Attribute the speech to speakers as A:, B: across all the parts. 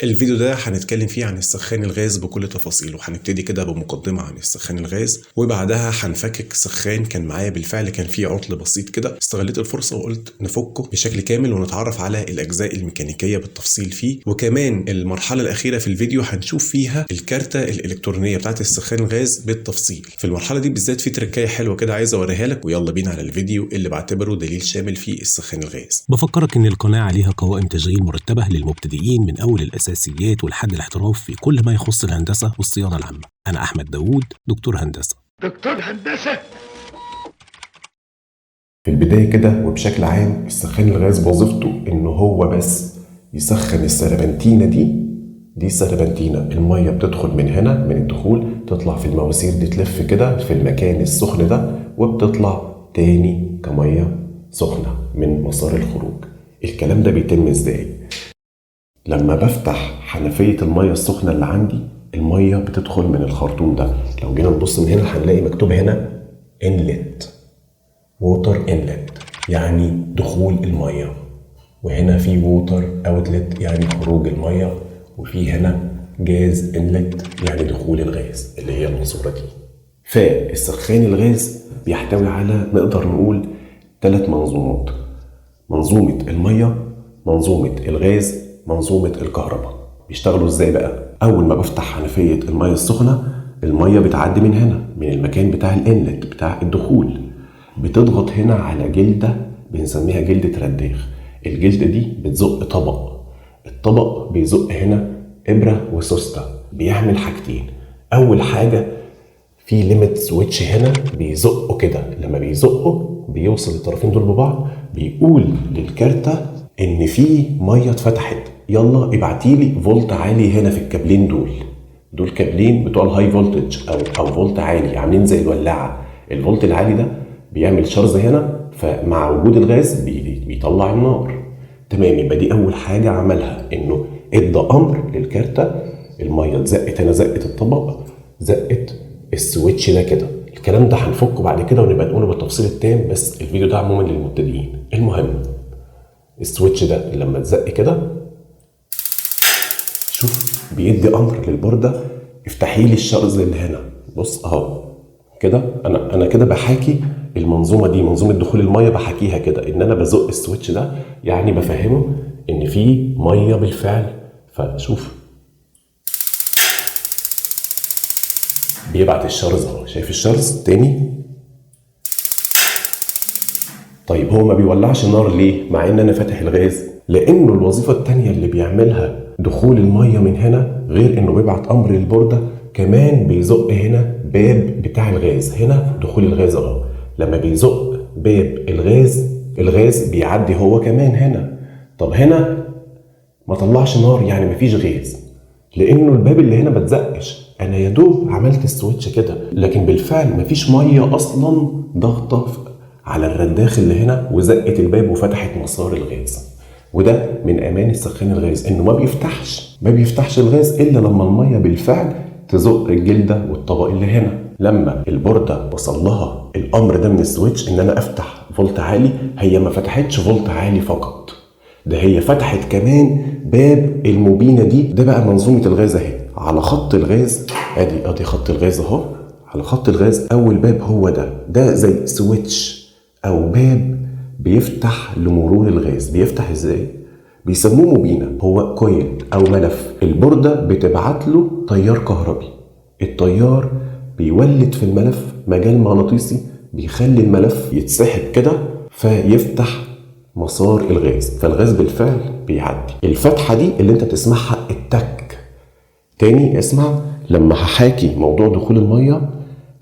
A: الفيديو ده هنتكلم فيه عن السخان الغاز بكل تفاصيله. هنبتدي كده بمقدمة عن السخان الغاز، وبعدها هنفكك سخان كان معايا بالفعل كان فيه عطل بسيط كده، استغليت الفرصة وقلت نفكه بشكل كامل ونتعرف على الأجزاء الميكانيكية بالتفصيل فيه. وكمان المرحلة الأخيرة في الفيديو هنشوف فيها الكارتة الإلكترونية بتاعت السخان الغاز بالتفصيل. في المرحلة دي بالذات في تركاية حلوة كده عايز أوريها لك، ويلا بينا على الفيديو اللي بعتبره دليل شامل في السخان الغاز.
B: بفكرك إن القناة عليها قوائم تشغيل مرتبة للمبتدئين من أول الأساسيات ولحد الاحتراف في كل ما يخص الهندسة والصيانة العامة. أنا أحمد داوود، دكتور هندسة.
C: في البداية كده وبشكل عام السخان الغاز وظيفته إنه هو بس يسخن السربنتينة دي السربنتينة. المية بتدخل من هنا من الدخول، تطلع في المواسير دي، تلف كده في المكان السخن ده، وبتطلع تاني كمية سخنة من مسار الخروج. الكلام ده بيتم ازاي؟ لما بفتح حنفية المية السخنة اللي عندي، المية بتدخل من الخرطوم ده. لو جينا نبص من هنا هنلاقي مكتوب هنا انلت، ووتر انلت يعني دخول المية، وهنا في ووتر اوتلت يعني خروج المية، وفي هنا جاز انلت يعني دخول الغاز اللي هي الماسورة دي. فالسخان الغاز بيحتوي على نقدر نقول 3 منظومات: منظومة المية، منظومة الغاز، منظومة الكهرباء. بيشتغلوا ازاي بقى؟ اول ما بفتح حنفية المية السخنة، المية بتعدي من هنا من المكان بتاع الانلت بتاع الدخول، بتضغط هنا على جلدة بنسميها جلدة رداخ. الجلدة دي بتزق طبق، الطبق بيزق هنا إبرة وسوستة. بيعمل حاجتين: أول حاجة في ليميت سويتش هنا بيزقه كده، لما بيزقه بيوصل الطرفين دول ببعض، بيقول للكارتة إن في مية اتفتحت، يلا ابعتيلي فولت عالي هنا في الكابلين دول كابلين بتوع الهاي فولتج أو فولت عالي، عاملين زي الولاعة. الفولت العالي ده بيعمل شرز هنا، فمع وجود الغاز بيطلع النار. تمام، يبقى دي اول حاجه عملها، انه ادى امر للكارته، الميه اتزقت هنا، زقت الطبق، زقت السويتش ده كده. الكلام ده هنفكه بعد كده ونبقى نقوله بالتفصيل التام، بس الفيديو ده عموما للمبتدئين. المهم السويتش ده لما اتزق كده، شوف بيدي امر للبورده افتحي لي الشرز اللي هنا. بص اهو كده، انا كده بحاكي المنظومه دي، منظومه دخول الميه، بحكيها كده ان انا بزق السويتش ده، يعني بفهمه ان في ميه بالفعل. فشوف بيبعت الشرز اهو، شايف الشرز تاني؟ طيب هو ما بيولعش النار ليه مع ان انا فاتح الغاز؟ لانه الوظيفه التانيه اللي بيعملها دخول الميه من هنا، غير انه بيبعت امر للبورده، كمان بيزق هنا باب بتاع الغاز. هنا دخول الغاز اهو، لما بيزق باب الغاز بيعدي هو كمان هنا. طب هنا ما طلعش نار، يعني مفيش غاز، لانه الباب اللي هنا ما اتزقش، انا يا دوب عملت السويتش كده، لكن بالفعل مفيش ميه اصلا ضغطه على الرداخ اللي هنا وزقت الباب وفتحت مسار الغاز. وده من امان السخان الغاز، انه ما بيفتحش الغاز الا لما الميه بالفعل تزق الجلده والطبق اللي هنا. لما البورده وصل لها الامر ده من السويتش ان انا افتح فولت عالي، هي ما فتحتش فولت عالي فقط، ده هي فتحت كمان باب الموبينه دي. ده بقى منظومه الغاز اهي على خط الغاز، ادي خط الغاز اهو على خط الغاز. اول باب هو ده زي سويتش او باب بيفتح لمرور الغاز. بيفتح ازاي؟ بيسموه موبينه، هو كويل او ملف. البورده بتبعت له تيار كهربي، التيار بيولد في الملف مجال مغناطيسي بيخلي الملف يتسحب كده فيفتح مسار الغاز، فالغاز بالفعل بيعدي. الفتحه دي اللي انت بتسمعها التك. تاني اسمع، لما هحاكي موضوع دخول الميه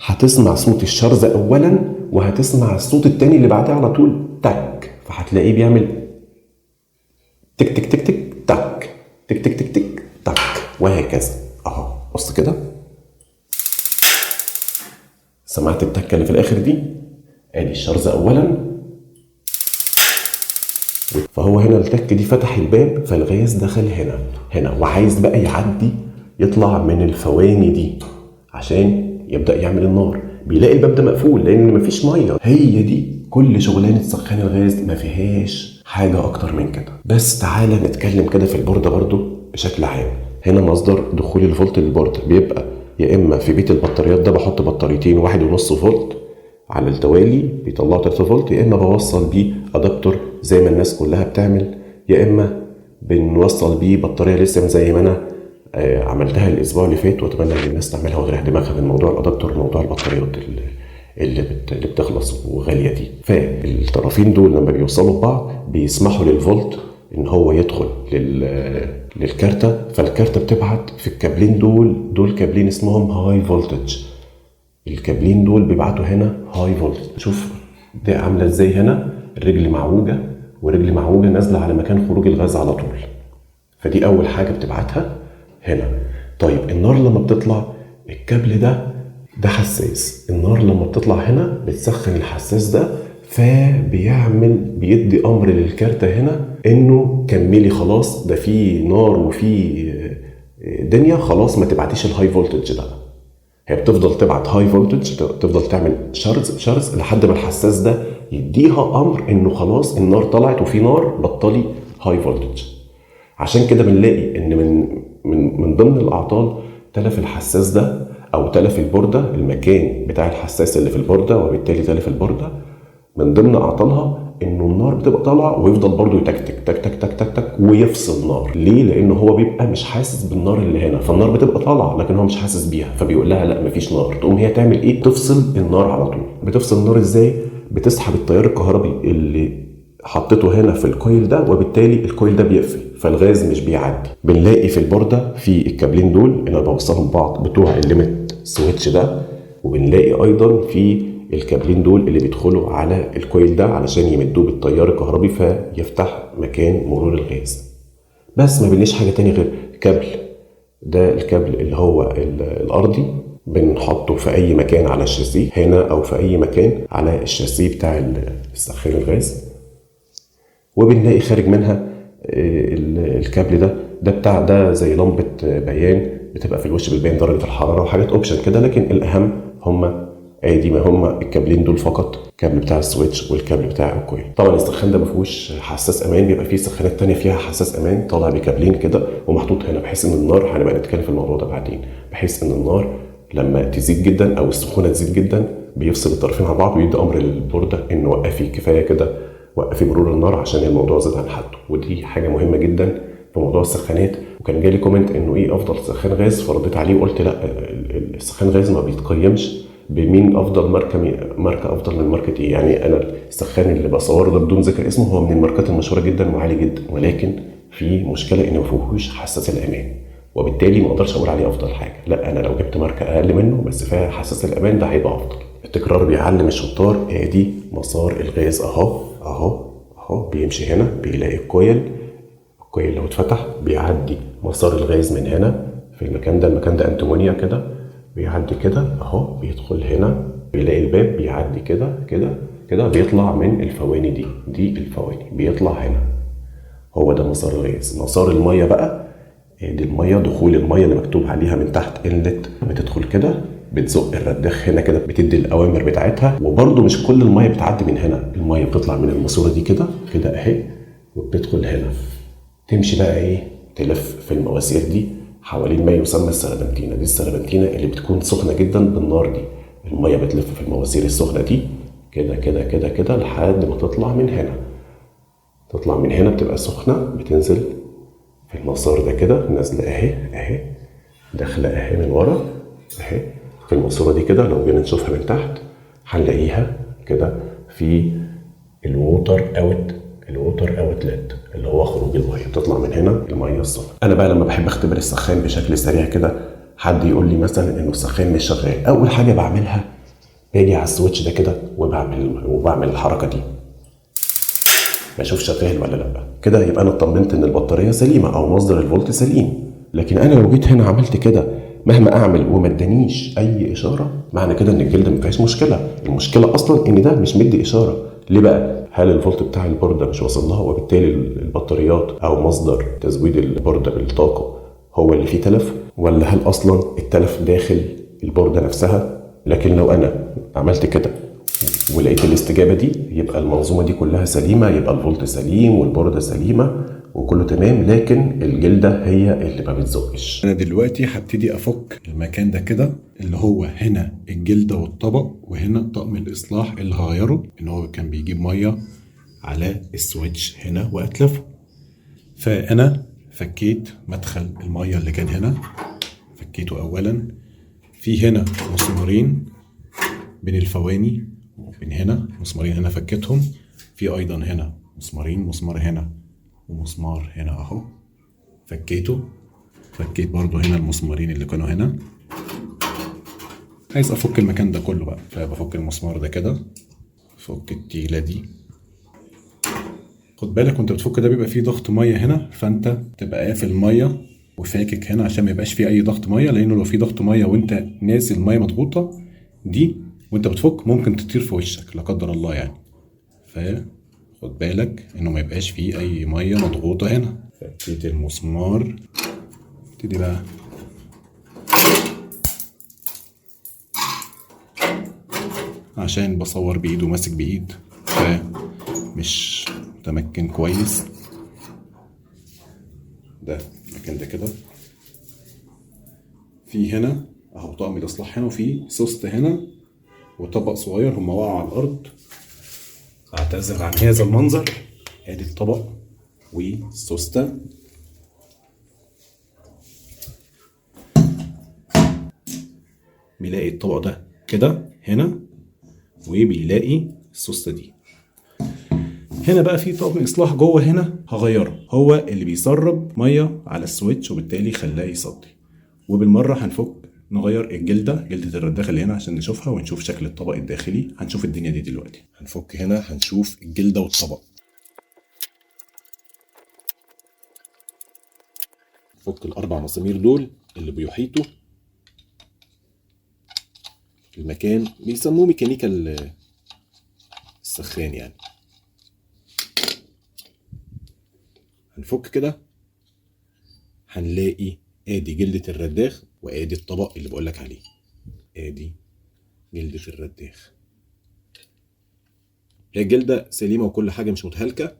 C: هتسمع صوت الشرز اولا، وهتسمع الصوت التاني اللي بعديه على طول تك، فهتلاقيه بيعمل تك تك تك تك تك تك تك تك تك تك، وهكذا اهو. بص كده، سمعت التكه اللي في الاخر دي؟ ادي الشرز اولا، فهو هنا التك دي فتح الباب، فالغاز دخل هنا وعايز بقى يعدي يطلع من الفواني دي عشان يبدأ يعمل النار. بيلاقي الباب ده مقفول لان مفيش ميه. هي دي كل شغلانه سخان الغاز، ما فيهاش حاجه اكتر من كده. بس تعالى نتكلم كده في البورده برضو بشكل عام. هنا مصدر دخول الفولت للبوردة بيبقى يا اما في بيت البطاريات ده بحط بطاريتين 1.5 فولت على التوالي بيطلعوا 3 فولت، يا اما بوصل بيه ادابتور زي ما الناس كلها بتعمل، يا اما بنوصل بيه بطاريه لسه زي ما انا عملتها الاسبوع اللي فات، واتمنى ان الناس تعملها وتريح دماغها من موضوع الادابتور وموضوع البطاريات اللي بتخلص وغاليه دي. فالطرفين دول لما بيوصلوا ببعض بيسمحوا للفولت ان هو يدخل للكارتة، فالكارتة بتبعت في الكابلين دول كابلين اسمهم هاي فولتج. الكابلين دول بيبعتوا هنا هاي فولتج. شوف ده عامله ازاي، هنا الرجل معوجه ورجل معوجه نازله على مكان خروج الغاز على طول، فدي اول حاجه بتبعتها هنا. طيب النار لما بتطلع الكابل ده حساس، النار لما بتطلع هنا بتسخن الحساس ده، بيدي امر للكارتة هنا انه كملي خلاص، ده في نار وفي دنيا، خلاص ما تبعتيش الهاي فولتج ده. هي بتفضل تبعت هاي فولتج، تفضل تعمل شارز لحد ما الحساس ده يديها امر انه خلاص النار طلعت وفي نار، بطلي هاي فولتج. عشان كده بنلاقي ان من ضمن الاعطال تلف الحساس ده او تلف البورده، المكان بتاع الحساس اللي في البورده، وبالتالي تلف البورده. من ضمن اعطالها انه النار بتبقى طالعه ويفضل برضو يتكتك تك تك تك تك تك ويفصل نار. ليه؟ لانه هو بيبقى مش حاسس بالنار اللي هنا، فالنار بتبقى طالعه لكن هو مش حاسس بيها، فبيقول لها لا مفيش نار. تقوم هي تعمل ايه؟ تفصل النار على طول. بتفصل النار ازاي؟ بتسحب التيار الكهربي اللي حطيته هنا في الكويل ده، وبالتالي الكويل ده بيقفل فالغاز مش بيعدي. بنلاقي في البورده في الكابلين دول انا بوصلهم ببعض بتوع الليميت سويتش ده، وبنلاقي ايضا في الكابلين دول اللي بيدخلوا على الكويل ده علشان يمدوه بالتيار الكهربي فيفتح مكان مرور الغاز. بس ما بنلاقيش حاجه تاني غير كابل. ده الكابل اللي هو الارضي بنحطه في اي مكان على الشاسيه هنا، او في اي مكان على الشاسيه بتاع السخان الغاز. وبنلاقي خارج منها الكابل ده زي لمبه بيان بتبقى في الوش بتبين درجه الحراره وحاجات اوبشن كده، لكن الاهم هم ادي ما هم الكابلين دول فقط، الكابل بتاع السويتش والكابل بتاع الكويل. طبعا السخان ده ما فيهوش حساس امان، بيبقى فيه سخانات تانية فيها حساس امان طالع بكابلين كده ومحطوط هنا، بحيث ان النار، هنبقى نتكلم في الموضوع ده بعدين، بحيث ان النار لما تزيد جدا او السخونه تزيد جدا بيفصل الطرفين عن بعض ويدي امر للبورده انه وقفي كفايه كده، وقفي مرور النار عشان الموضوع زاد عن حده. ودي حاجه مهمه جدا في موضوع السخانات. وكان جالي كومنت انه ايه افضل سخان غاز، فرديت عليه وقلت لا، السخان غاز ما بيتقيمش بمين افضل ماركه افضل من ماركه ايه. يعني انا السخان اللي بصوره ده بدون ذكر اسمه هو من الماركات المشهوره جدا وعالي جدا، ولكن في مشكله انه ما فيهوش حساس الامان، وبالتالي ما اقدرش اقول عليه افضل حاجه. لا، انا لو جبت ماركه اقل منه بس فيها حساس الامان ده هيبقى افضل. التكرار بيعلم الشطار. ادي مسار الغاز اهو بيمشي هنا، بيلاقي الكويل لو اتفتح بيعدي مسار الغاز من هنا في المكان ده انتمونيا كده، بيعدي كده اهو، بيدخل هنا بيلاقي الباب، بيعدي كده بيطلع من الفواني دي الفواني، بيطلع هنا. هو ده مسار الغاز. مسار الميه بقى، دي الميه، دخول الميه اللي مكتوب عليها من تحت انلت، بتدخل كده بتزق الرداخ هنا كده، بتدي الاوامر بتاعتها. وبرده مش كل الميه بتعدي من هنا، الميه بتطلع من الماسوره دي كده اهي وبتدخل هنا، تمشي بقى ايه، تلف في المواسير دي حوالين ما يسمى السربنتينه. دي السربنتينه اللي بتكون سخنه جدا بالنار دي، الميه بتلف في المواسير السخنه دي كده لحد ما تطلع من هنا بتبقى سخنه، بتنزل في المسار ده كده، نازله اهي داخله اهي من ورا اهي في الماسوره دي كده. لو جينا نشوفها من تحت هنلاقيها كده في الووتر اوتلت اللي هو خروج الميه، بتطلع من هنا الميه السخنه. انا بقى لما بحب اختبر السخان بشكل سريع كده، حد يقول لي مثلا انه السخان مش شغال، اول حاجه بعملها باجي على السويتش ده كده وبعمل الحركه دي، بشوف شغال ولا لا. كده يبقى انا اطمنت ان البطاريه سليمه او مصدر الفولت سليم. لكن انا لو جيت هنا عملت كده مهما اعمل وما ادانيش اي اشاره، معنى كده ان الجلد ما فيهاش مشكله. المشكله اصلا ان ده مش مدي اشاره. ليه بقى؟ هل الفولت بتاع البورده مش واصل لها، وبالتالي البطاريات او مصدر تزويد البورده بالطاقه هو اللي فيه تلف، ولا هل اصلا التلف داخل البورده نفسها؟ لكن لو انا عملت كده ولقيت الاستجابه دي، يبقى المنظومه دي كلها سليمه، يبقى الفولت سليم والبورده سليمه وكله تمام، لكن الجلده هي اللي ما بتزقش.
A: انا دلوقتي هبتدي افك المكان ده كده، اللي هو هنا الجلده والطبق، وهنا طقم الاصلاح اللي هغيره، ان هو كان بيجيب ميه على السويتش هنا واتلفه. فانا فكيت مدخل الميه اللي كان هنا، فكيته اولا. في هنا مسمارين بين الفواني، وبين هنا مسمارين هنا فكيتهم. في ايضا هنا مسمارين، مسمار هنا ومسمار هنا اهو فكيته. فكيت برضو هنا المسمارين اللي كانوا هنا. عايز افك المكان ده كله بقى، فبفك المسمار ده كده، فك التيلة دي. خد بالك وانت بتفك ده بيبقى فيه ضغط ميه هنا، فانت تبقى قافل الميه وفاكك هنا عشان ما يبقاش فيه اي ضغط ميه، لانه لو فيه ضغط ميه وانت نازل ميه مضغوطه دي وانت بتفك ممكن تطير في وشك لا قدر الله يعني. فخد بالك انه ما يبقاش فيه اي ميه مضغوطه هنا. فكيت المسمار، ابتدي بقى عشان بصور بايد وماسك بايد فمش متمكن كويس. ده المكان ده كده. في هنا اهو طقم الاصلاح هنا، وفي سوست هنا وطبق صغير هم وقعوا على الارض. اعتذر عن هذا المنظر. ادي الطبق والسوسته. بيلاقي الطبق ده كده هنا، وبيلاقي السوسته دي هنا. بقى في طقم اصلاح جوه هنا هغيره، هو اللي بيسرب ميه على السويتش وبالتالي خلاه يصدي. وبالمره هنفك نغير جلده الرداخه اللي هنا عشان نشوفها ونشوف شكل الطبق الداخلي. هنشوف الدنيا دي دلوقتي. هنفك هنا هنشوف الجلده والطبق. فك الاربع مسامير دول اللي بيحيطوا المكان، بيسموه ميكانيكا السخان يعني. هنفك كده هنلاقي ادي جلدة الرداخ وادي الطبق اللي بقولك عليه. ادي جلدة الرداخ، هي الجلدة سليمة وكل حاجة مش متهالكة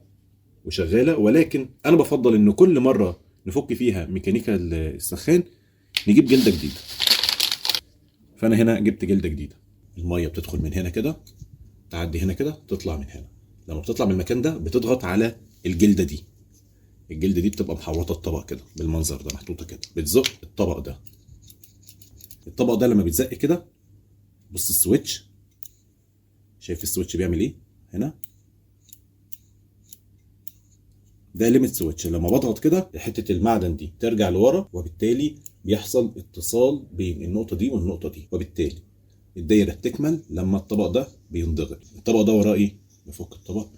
A: وشغالة، ولكن انا بفضل ان كل مرة نفك فيها ميكانيكا السخان نجيب جلدة جديدة. فانا هنا جبت جلدة جديدة. المية بتدخل من هنا كده، تعدي هنا كده، تطلع من هنا. لما بتطلع من المكان ده بتضغط على الجلدة دي. الجلدة دي بتبقى محوطة الطبق كده بالمنظر ده، محطوطة كده، بتزق الطبق ده. الطبق ده لما بيتزق كده، بص السويتش، شايف السويتش بيعمل ايه هنا؟ ده ليميت سويتش. لما بضغط كده حتة المعدن دي ترجع لورا، وبالتالي بيحصل اتصال بين النقطة دي والنقطة دي، وبالتالي الدايرة بتكمل لما الطبق ده بينضغط. الطبق ده وراه ايه؟ بفك الطبق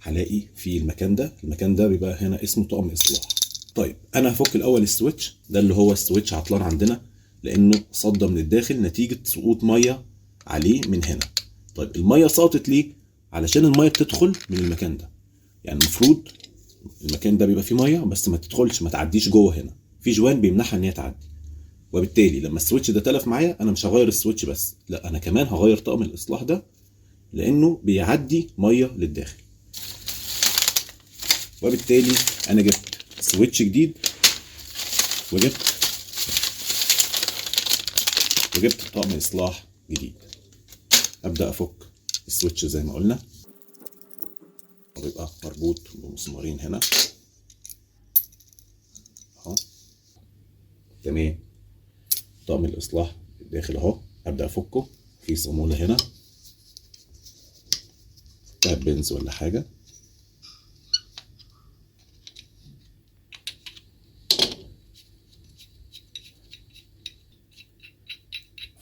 A: هلاقي في المكان ده بيبقى هنا اسمه طقم اصلاح. طيب انا هفك الاول السويتش ده، اللي هو السويتش عطلان عندنا لانه صدى من الداخل نتيجه سقوط ميه عليه من هنا. طيب الميه سقطت ليه؟ علشان الميه بتدخل من المكان ده. يعني المفروض المكان ده بيبقى فيه ميه بس ما تدخلش، ما تعديش جوه. هنا في جوان بيمنعها ان هي تعدي، وبالتالي لما السويتش ده تلف معايا انا مش هغير السويتش بس، لا انا كمان هغير طقم الاصلاح ده لانه بيعدي ميه للداخل. وبالتالي انا جبت سويتش جديد وجبت طقم اصلاح جديد. ابدا افك السويتش زي ما قلنا، وبيبقى مربوط بمسمارين هنا اهو. تمام. طقم الاصلاح داخل اهو، ابدا افكه. في صاموله هنا بتاعت بنز ولا حاجه،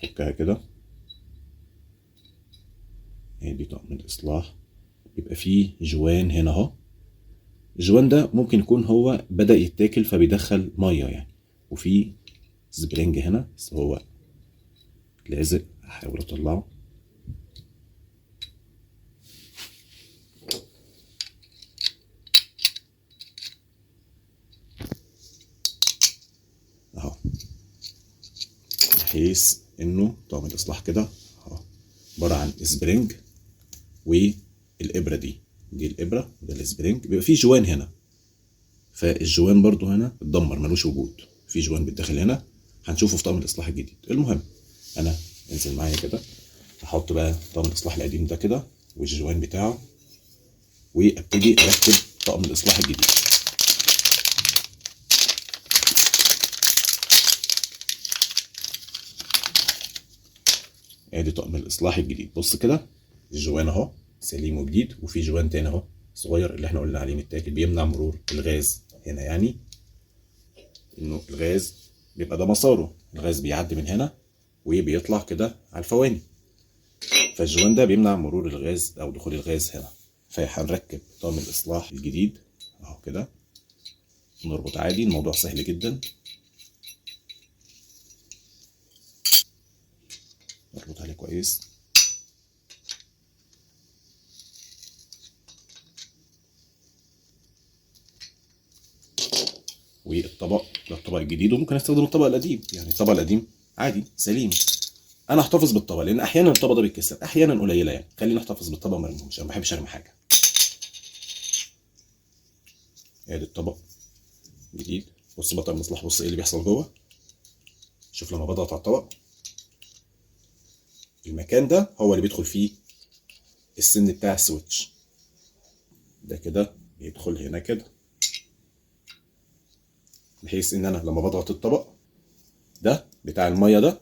A: فكها كده. ادي طقم الاصلاح، بيبقى فيه جوان هنا اهو. الجوان ده ممكن يكون هو بدأ يتاكل فبيدخل ميه يعني، وفي سبرينج هنا بس هو لازق، هحاول اطلعه. اهو، بحيث انه طقم الاصلاح كده اهو عباره عن سبرينج
D: والابره دي الابره وده السبرينج، بيبقى فيه جوان هنا، فالجوان برضو هنا اتدمر ملوش وجود، في جوان بالداخل هنا هنشوفه في طقم الاصلاح الجديد. المهم انا انزل معايا كده، احط بقى طقم الاصلاح القديم ده كده والجوان بتاعه، وابتدي اركب طقم الاصلاح الجديد. ادي طقم الاصلاح الجديد. بص كده الجوان اهو سليم وجديد، وفي جوان تاني اهو صغير اللي احنا قلنا عليه متاكل بيمنع مرور الغاز هنا، يعني انه الغاز بيبقى ده مساره، الغاز بيعدي من هنا وبيطلع كده على الفواني، فالجوان ده بيمنع مرور الغاز او دخول الغاز هنا. فهنركب طقم الاصلاح الجديد اهو كده، نربط عادي، الموضوع سهل جدا. نربط عليه كويس، والطبق ده الطبق الجديد، وممكن استخدم الطبق القديم، يعني الطبق القديم عادي سليم. انا احتفظ بالطبق لان احيانا الطبق ده بيتكسر، احيانا قليله يعني، خلينا نحتفظ بالطبق ما نرميهوش، انا ما بحبش ارمي حاجه. ادي الطبق جديد. بص بقى المصلحه، بص ايه اللي بيحصل جوه. شوف لما بضغط على الطبق، المكان ده هو اللي بيدخل فيه السن بتاع السويتش ده، كده بيدخل هنا كده، بحيث ان انا لما بضغط الطبق ده بتاع الميه ده،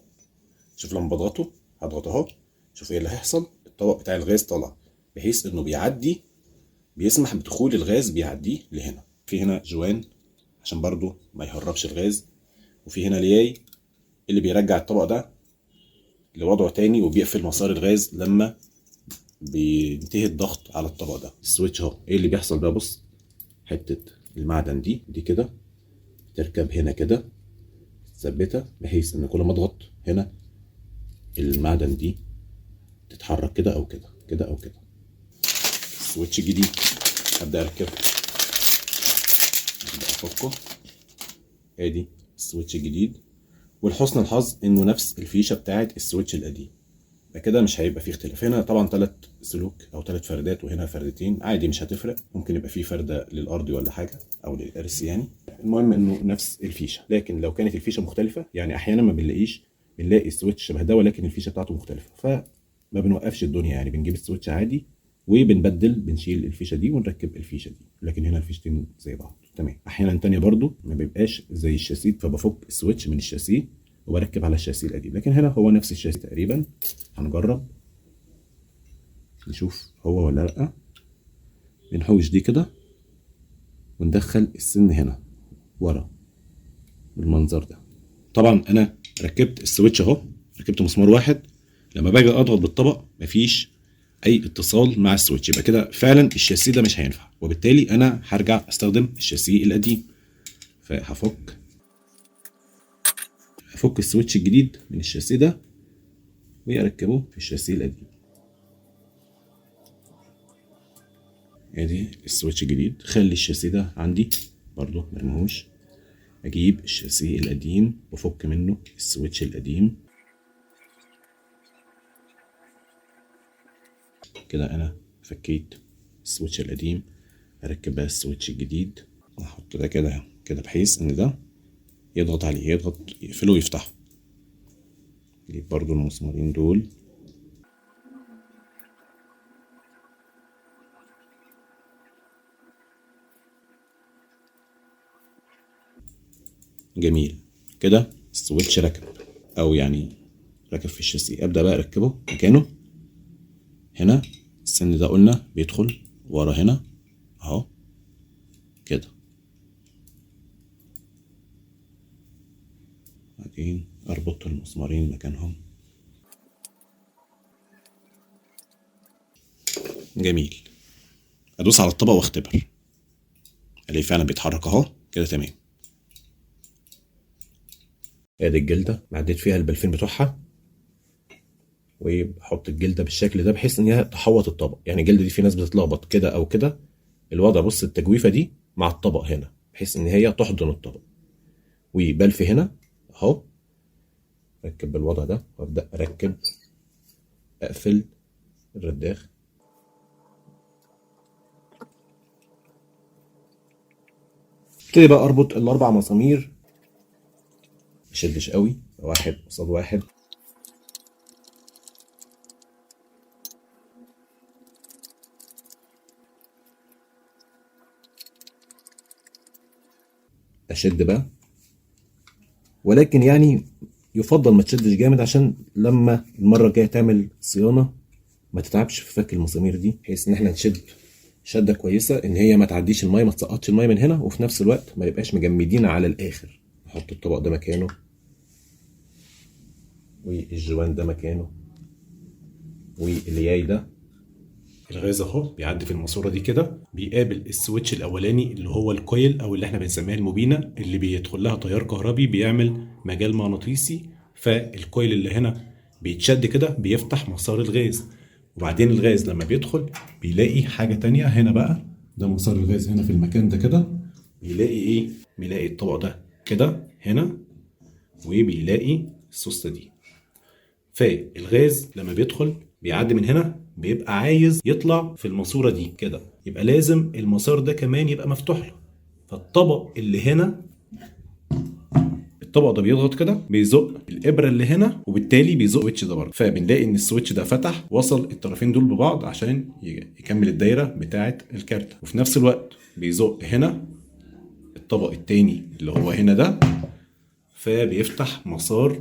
D: شوف لما بضغطه، هضغط اهو، شوف ايه اللي هيحصل. الطبق بتاع الغاز طلع، بحيث انه بيعدي، بيسمح بدخول الغاز، بيعديه لهنا. في هنا جوان عشان برضو ما يهربش الغاز، وفي هنا لياي اللي بيرجع الطبق ده لوضعه تاني، وبيقفل مسار الغاز لما بينتهي الضغط على الطبق ده. السويتش اهو ايه اللي بيحصل بقى. بص حته المعدن دي كده تركب هنا كده مثبته، بحيث ان كل ما اضغط هنا المعدن دي تتحرك كده او كده، كده او كده. السويتش الجديد هبدا اركبه، هبدا افكه. ادي السويتش الجديد، ولحسن الحظ انه نفس الفيشه بتاعت السويتش القديم، كده مش هيبقى فيه اختلاف. هنا طبعا 3 سلوك او 3 فردات، وهنا فردتين، عادي مش هتفرق، ممكن يبقى فيه فرده للارضي ولا حاجه او للارث يعني، المهم انه نفس الفيشه. لكن لو كانت الفيشه مختلفه، يعني احيانا ما بنلاقي السويتش شبه ده ولكن الفيشه بتاعته مختلفه، فما بنوقفش الدنيا يعني، بنجيب السويتش عادي بنشيل الفيشه دي ونركب الفيشه دي، لكن هنا الفيشتين زي بعض تمام. احيانا تانية برضو ما بيبقاش زي الشاسيه، فبفك السويتش من الشاسيه وبركب على الشاسيه القديم، لكن هنا هو نفس الشاسيه تقريبا. هنجرب نشوف هو ولا لا. بنحوش دي كده وندخل السن هنا ورا بالمنظر ده. طبعا انا ركبت السويتش اهو، ركبت مسمار واحد، لما باجي اضغط بالطبق مفيش اي اتصال مع السويتش، يبقى كده فعلا الشاسيه ده مش هينفع، وبالتالي انا هرجع استخدم الشاسيه القديم. فهفك السويتش الجديد من الشاسيه ده واركبه في الشاسيه القديم. ادي السويتش الجديد. خلي الشاسيه ده عندي برضو مرموش، اجيب الشاسيه القديم وافك منه السويتش القديم كده. انا فكيت السويتش القديم، اركب بقى السويتش الجديد، احط ده كده بحيث ان ده يضغط عليه، يقفله ويفتحه. اجيب برضو المسمارين دول، جميل كده. السويتش ركب، او يعني ركب في الشاسيه. ابدا بقى اركبه مكانه. هنا السن ده قلنا بيدخل ورا هنا اهو كده، بعدين اربط المسمارين مكانهم. جميل. ادوس على الطبق واختبر، الاقي فعلا بيتحرك اهو كده تمام. ادي الجلده عديت فيها البلفين بتوعها، وبحط الجلده بالشكل ده بحيث ان هي تحوط الطبق. يعني الجلده دي في ناس بتتلخبط كده او كده، الوضع بص التجويفه دي مع الطبق هنا بحيث ان هي تحضن الطبق، وبلف هنا اهو. ركب بالوضع ده وابدا اركب، اقفل الرداخ ابتدي بقى اربط الاربع مسامير، مشدش قوي، واحد قصاد واحد. اشد بقى، ولكن يعني يفضل ما تشدش جامد عشان لما المره الجايه تعمل صيانه ما تتعبش في فك المسامير دي، بحيث ان احنا نشد شده كويسه ان هي ما تعديش الميه، ما تسقطش الميه من هنا، وفي نفس الوقت ما نبقاش مجمدين على الاخر. نحط الطبق ده مكانه والجوان ده مكانه والياي ده.
A: الغاز اهو بيعدي في الماسوره دي كده، بيقابل السويتش الاولاني اللي هو الكويل او اللي احنا بنسميها الموبينه، اللي بيدخل لها تيار كهربي بيعمل مجال مغناطيسي، فالكويل اللي هنا بيتشد كده بيفتح مسار الغاز. وبعدين الغاز لما بيدخل بيلاقي حاجه تانية هنا بقى، ده مسار الغاز هنا في المكان ده كده، بيلاقي ايه؟ بيلاقي الطبق ده كده هنا، وبيلاقي السوسته دي. فالغاز لما بيدخل بيعدي من هنا، بيبقى عايز يطلع في الماسوره دي كده، يبقى لازم المسار ده كمان يبقى مفتوح له. فالطبق اللي هنا، الطبق ده بيضغط كده بيزق الابره اللي هنا، وبالتالي بيزق السويتش ده برضه، فبنلاقي ان السويتش ده فتح، وصل الطرفين دول ببعض عشان يكمل الدايره بتاعه الكارت. وفي نفس الوقت بيزق هنا الطبق التاني اللي هو هنا ده، فبيفتح مسار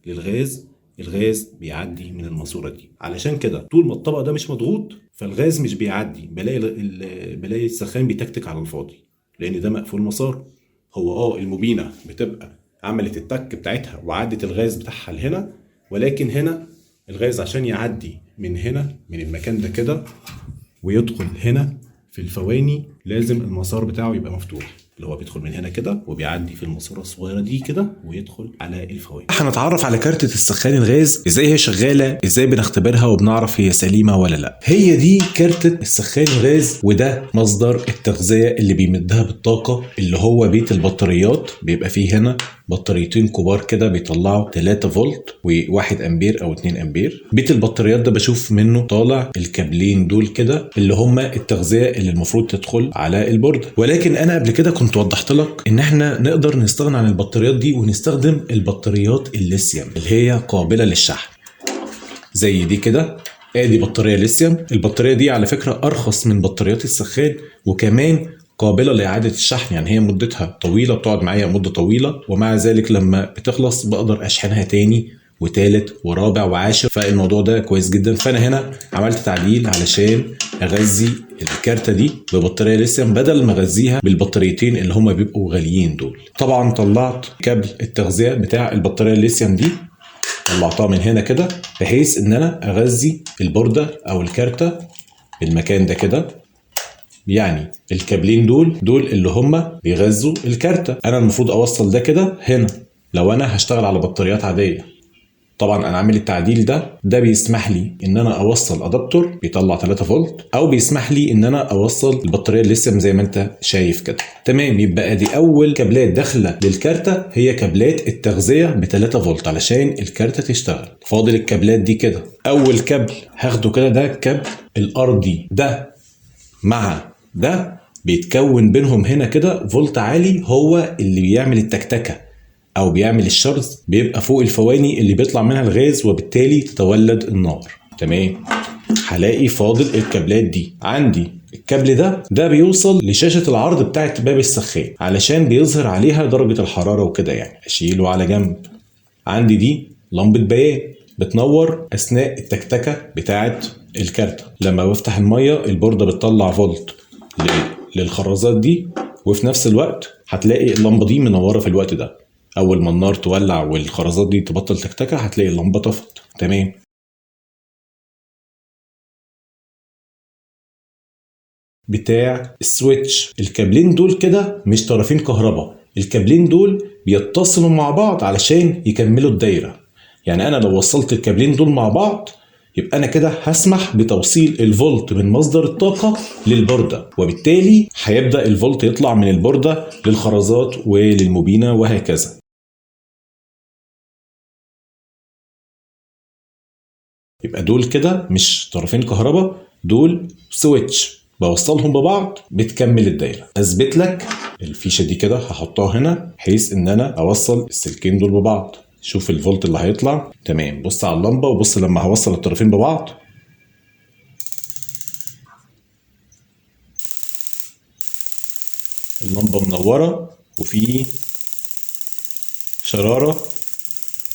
A: للغاز. الغاز بيعدي من الماسوره دي. علشان كده طول ما الطبق ده مش مضغوط فالغاز مش بيعدي، بلاقي السخان بيتكتك على الفاضي، لان ده مقفول مسار. هو الموبينه بتبقى عملت التك بتاعتها وعدت الغاز بتاعها لهنا، ولكن هنا الغاز عشان يعدي من هنا من المكان ده كده ويدخل هنا في الفواني لازم المسار بتاعه يبقى مفتوح، اللي هو بيدخل من هنا كده وبيعدي في الماسوره الصغيره دي كده ويدخل على الفواني.
B: هنتعرف على كارتة السخان الغاز، ازاي هي شغالة، ازاي بنختبرها وبنعرف هي سليمة ولا لا. هي دي كارتة السخان الغاز، وده مصدر التغذية اللي بيمدها بالطاقة، اللي هو بيت البطاريات. بيبقى فيه هنا بطاريتين كبار كده بيطلعوا 3 فولت و1 امبير او 2 امبير. بيت البطاريات ده بشوف منه طالع الكابلين دول كده اللي هما التغذية اللي المفروض تدخل على البوردة. ولكن انا قبل كده كنت وضحت لك ان احنا نقدر نستغنى عن البطاريات دي ونستخدم البطاريات الليثيوم اللي هي قابلة للشحن، زي دي كده. ادي بطارية ليثيوم. البطارية دي على فكرة ارخص من بطاريات السخان، وكمان قابلة لإعادة الشحن، يعني هي مدتها طويلة، بتقعد معايا مدة طويلة، ومع ذلك لما بتخلص بقدر أشحنها تاني وتالت ورابع وعاشر، فالموضوع ده كويس جدا. فأنا هنا عملت تعديل علشان أغذي الكارتة دي ببطارية ليثيوم بدل ما أغذيها بالبطاريتين اللي هما بيبقوا غاليين دول. طبعا طلعت كابل التغذية بتاع البطارية الليثيوم دي، طلعتها من هنا كده بحيث إن أنا أغذي البوردة أو الكارتة بالمكان ده كده. يعني الكابلين دول اللي هما بيغذوا الكارتة. انا المفروض اوصل ده كده هنا لو انا هشتغل على بطاريات عادية. طبعا انا عامل التعديل ده بيسمح لي ان انا اوصل ادابتور بيطلع 3 فولت، او بيسمح لي ان انا اوصل البطارية الليثيوم زي ما انت شايف كده. تمام، يبقى دي اول كابلات داخله للكارتة، هي كابلات التغذية ب 3 فولت علشان الكارتة تشتغل. فاضل الكابلات دي كده. اول كابل هاخده كده ده الكابل الارضي ده مع ده، بيتكون بينهم هنا كده فولت عالي، هو اللي بيعمل التكتكة او بيعمل الشرز، بيبقى فوق الفواني اللي بيطلع منها الغاز وبالتالي تتولد النار. تمام، هلاقي فاضل الكابلات دي. عندي الكابل ده بيوصل لشاشة العرض بتاعت باب السخان علشان بيظهر عليها درجة الحرارة وكده، يعني اشيله على جنب. عندي دي لمبة بيان بتنور اثناء التكتكة بتاعت الكارتة. لما بفتح المية البوردة بتطلع فولت للخرازات دي، وفي نفس الوقت هتلاقي اللمبة دي منورة في الوقت ده. اول ما النار تولع والخرازات دي تبطل تكتكة هتلاقي اللمبة طفت. تمام. بتاع السويتش، الكابلين دول كده مش طرفين كهرباء، الكابلين دول بيتصلوا مع بعض علشان يكملوا الدايرة. يعني انا لو وصلت الكابلين دول مع بعض يبقى انا كده هسمح بتوصيل الفولت من مصدر الطاقة للبوردة، وبالتالي هيبدأ الفولت يطلع من البوردة للخرازات وللموبينة وهكذا. يبقى دول كده مش طرفين كهرباء، دول سويتش. بوصلهم ببعض بتكمل الدايره. اثبت لك الفيشه دي كده هحطها هنا بحيث ان انا اوصل السلكين دول ببعض. شوف الفولت اللي هيطلع تمام. بص على اللمبه وبص لما هوصل الطرفين ببعض، اللمبه منوره وفي شراره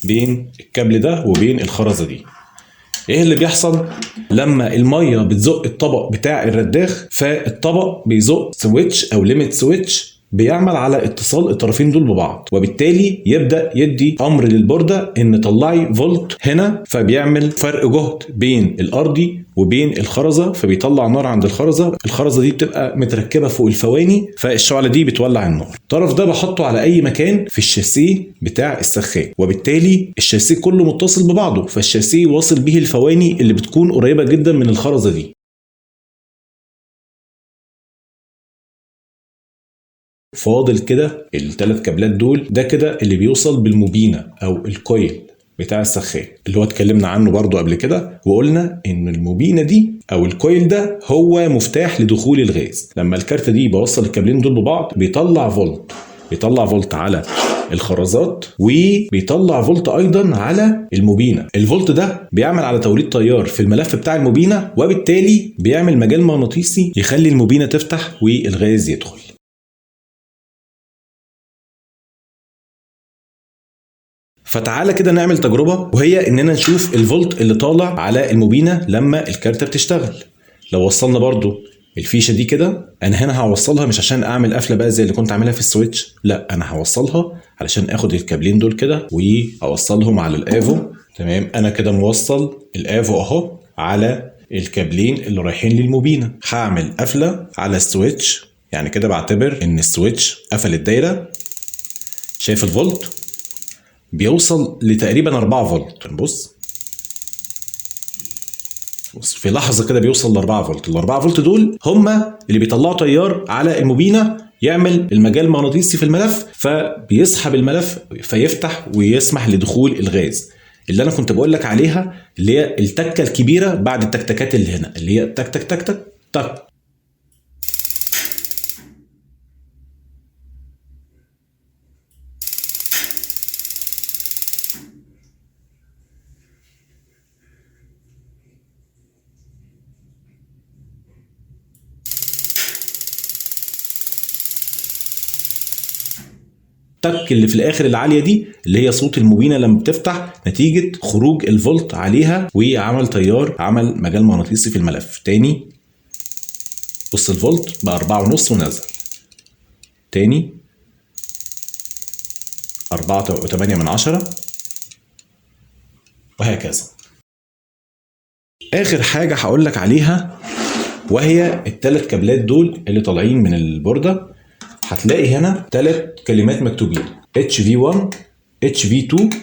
B: بين الكابل ده وبين الخرزه دي. ايه اللي بيحصل لما الميه بتزق الطبق بتاع الرداخ؟ فالطبق بيزق سويتش او ليميت سويتش بيعمل على اتصال الطرفين دول ببعض، وبالتالي يبدا يدي امر للبورده ان طلعي فولت هنا، فبيعمل فرق جهد بين الارضي وبين الخرزه، فبيطلع نار عند الخرزه. الخرزه دي بتبقى متركبه فوق الفواني، فالشعله دي بتولع النار. الطرف ده بحطه على اي مكان في الشاسيه بتاع السخان، وبالتالي الشاسيه كله متصل ببعضه، فالشاسيه واصل به الفواني اللي بتكون قريبه جدا من الخرزه دي. فاضل كده الثلاث كابلات دول، ده كده اللي بيوصل بالموبينه او الكويل بتاع السخان اللي هو اتكلمنا عنه برضو قبل كده، وقلنا ان الموبينه دي او الكويل ده هو مفتاح لدخول الغاز. لما الكارته دي بوصل الكابلين دول ببعض بيطلع فولت على الخرزات، وبيطلع فولت ايضا على الموبينه. الفولت ده بيعمل على توليد تيار في الملف بتاع الموبينه، وبالتالي بيعمل مجال مغناطيسي يخلي الموبينه تفتح والغاز يدخل. فتعالى كده نعمل تجربة، وهي اننا نشوف الفولت اللي طالع على الموبينة لما الكارتة بتشتغل. لو وصلنا برضو الفيشة دي كده، انا هنا هوصلها مش عشان اعمل قفلة بقى زي اللي كنت عاملها في السويتش، لا انا هوصلها علشان اخد الكابلين دول كده واوصلهم على الافو. تمام، انا كده موصل الافو اهو على الكابلين اللي رايحين للموبينة. هعمل قفلة على السويتش، يعني كده بعتبر ان السويتش قفل الدايرة. شايف الفولت بيوصل لتقريبا 4 فولت. بص في لحظه كده بيوصل ل 4 فولت. ال 4 فولت دول هم اللي بيطلعوا تيار على الموبينه يعمل المجال المغناطيسي في الملف، فبيسحب الملف فيفتح ويسمح لدخول الغاز اللي انا كنت بقول لك عليها، اللي هي التكه الكبيره بعد التكتكات اللي هنا، اللي هي تك تك تك تك تك. التك اللي في الاخر العاليه دي اللي هي صوت الموبينه لما بتفتح نتيجه خروج الفولت عليها وعمل تيار، عمل مجال مغناطيسي في الملف. تاني بص الفولت بقى 4.5 ونزل تاني 4.8 وهكذا. اخر حاجه هقول لك عليها وهي الثلاث كابلات دول اللي طالعين من البورده. هتلاقي هنا 3 كلمات مكتوبين HV1 HV2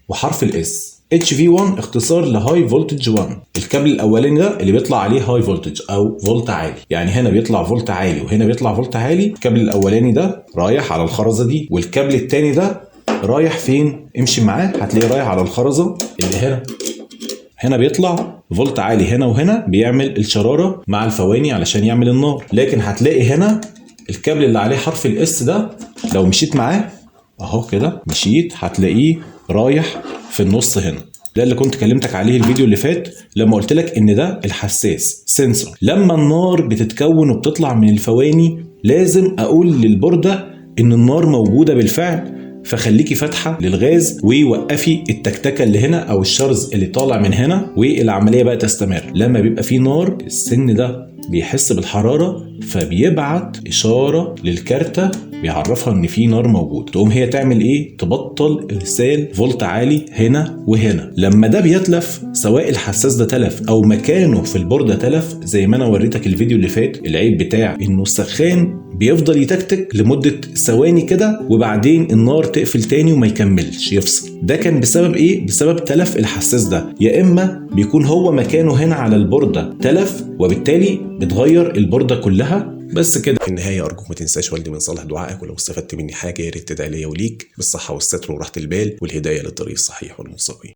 B: وحرف الاس. HV1 اختصار لهاي فولتج 1. الكابل الاولاني ده اللي بيطلع عليه هاي فولتج او فولت عالي، يعني هنا بيطلع فولت عالي وهنا بيطلع فولت عالي. الكابل الاولاني ده رايح على الخرزه دي، والكابل الثاني ده رايح فين؟ امشي معاه هتلاقيه رايح على الخرزه اللي هنا بيطلع فولت عالي هنا، وهنا بيعمل الشراره مع الفواني علشان يعمل النار. لكن هتلاقي هنا الكابل اللي عليه حرف الاس ده لو مشيت معاه اهو كده، مشيت هتلاقيه رايح في النص هنا. ده اللي كنت كلمتك عليه الفيديو اللي فات لما قلت لك ان ده الحساس سنسور. لما النار بتتكون وبتطلع من الفواني لازم اقول للبورده ان النار موجوده بالفعل، فخليكي فاتحه للغاز ووقفي التكتكه اللي هنا او الشرز اللي طالع من هنا، والعمليه بقى تستمر. لما بيبقى فيه نار السن ده بيحس بالحراره فبيبعت اشاره للكارته بيعرفها ان في نار موجود. تقوم هي تعمل ايه؟ تبطل ارسال فولت عالي هنا وهنا. لما ده بيتلف، سواء الحساس ده تلف او مكانه في البورده تلف زي ما انا وريتك الفيديو اللي فات، العيب بتاع انه السخان بيفضل يتكتك لمده ثواني كده وبعدين النار تقفل تاني وما يكملش يفصل. ده كان بسبب ايه؟ بسبب تلف الحساس ده. يا اما بيكون هو مكانه هنا على البورده تلف وبالتالي بتغير البورده كلها. بس كده.
A: في النهايه ارجوك ما تنساش والدي من صالح دعائك، ولو استفدت مني حاجه يا ريت تدعي ليا وليك بالصحه والستر وراحه البال والهدايه للطريق الصحيح والمستقيم.